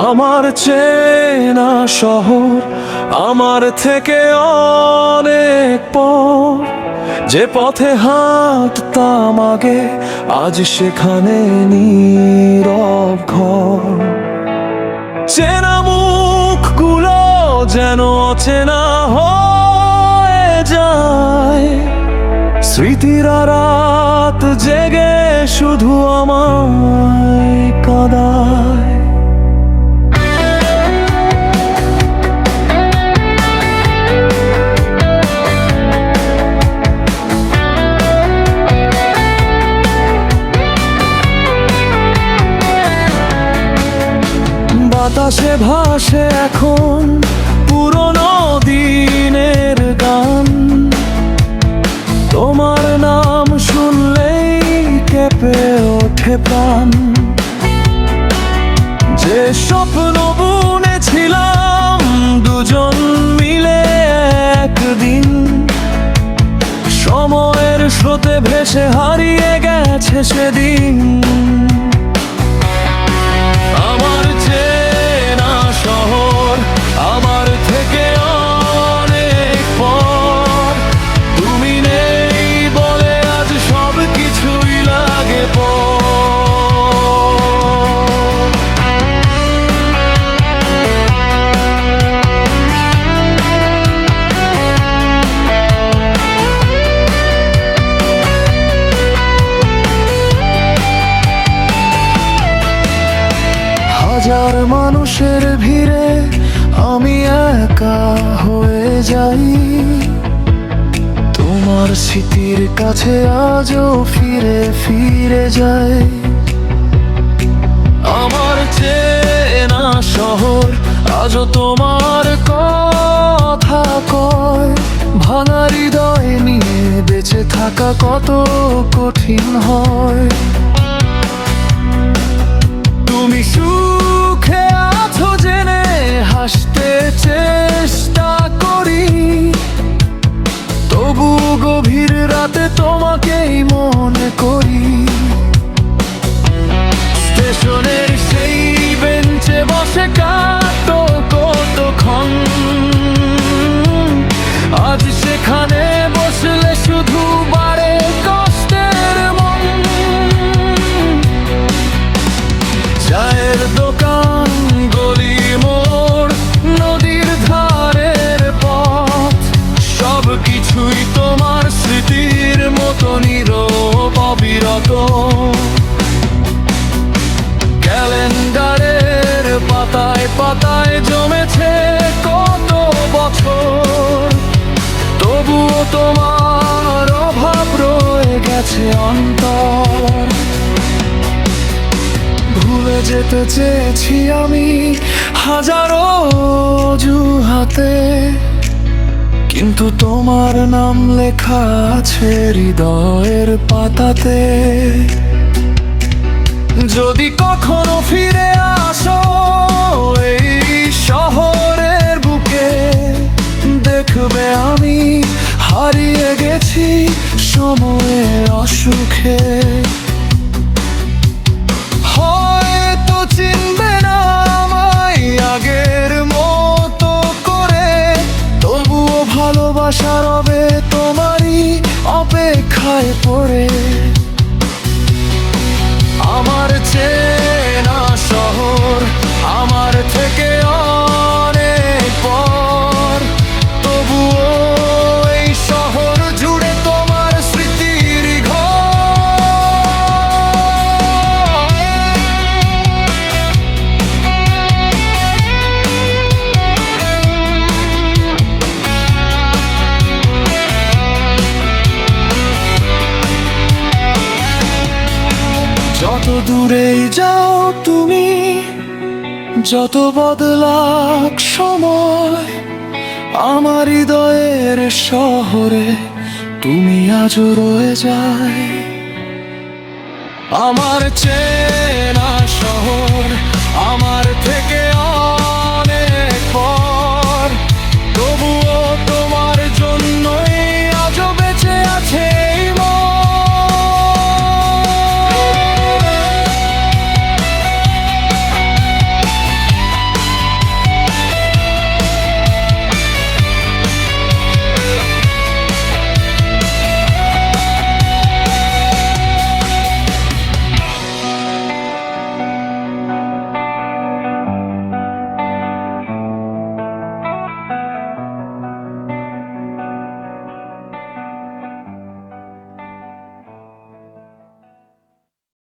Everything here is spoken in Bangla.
আমার চেনা শহর আমার থেকে অনেক পর, যে পথে হাঁটতাম আগে আজ সেখানে নীরব ঘর। চেনা মুখগুলো যেন অচেনা হয়ে যায়, স্মৃতিরা রাত জেগে শুধু আমায় কাঁদায়। বাতাসে ভাসে এখন পুরনো দিনের গান, তোমার নাম শুনলেই কেঁপে ওঠে প্রাণ। যে স্বপ্ন বুনেছিলাম দুজন মিলে একদিন, সময়ের স্রোতে ভেসে হারিয়ে গেছে সেদিন। আমার চেনা শহর আমার থেকে অনেক পর, তুমি নেই বলে আজ সব কিছুই লাগে পর। হাজার মানুষের ভিড়ে আমি একা হয়ে যাই, তোমার স্মৃতির কাছে আজও ফিরে ফিরে যাই। আমার চেনা শহর আজও তোমার কথা কয়, ভাঙা হৃদয় নিয়ে বেঁচে থাকা কত কঠিন হয়। তুমি সুখে আছো জেনে হাসতে চেষ্টা করি, তবু গভীর রাতে তোমাকেই মনে করি। স্টেশনের সেই বেঞ্চে বসে কাটো কতক্ষণ, আজ সেখানে বসলে শুধু বাড়ে কষ্টের মন। চায়ের দোকান গলি মোড় নদীর ধারের পথ, সব কিছুই তোমার স্মৃতির মতো নীরব অবিরত। ক্যালেন্ডারের পাতায় পাতায় জমেছে কত বছর, তবুও তোমার অভাব রয়ে গেছে অন্তর। ভুলে যেতে চেয়েছি আমি হাজারো অজুহাতে, কিন্তু তোমার নাম লেখা আছে হৃদয়ের পাতাতে। যদি কখনো ফিরে আসো এই শহরের বুকে, দেখবে আমি হারিয়ে গেছি সময়ের অসুখে। হয়তো চিনবে না আমায় আগের মতো করে, তবুও ভালোবাসা রবে তোমারই অপেক্ষায় পড়ে। আমার চেনা শহর আমার থেকে অনেক পর, তবুও এই শহর জুড়ে তোমার স্মৃতির ঘর। যত দূরেই যাও তুমি, যত বদলাক সময়, আমার হৃদয়ের শহরে তুমি আজও রয়ে যায়। আমার চেনা শহর আমার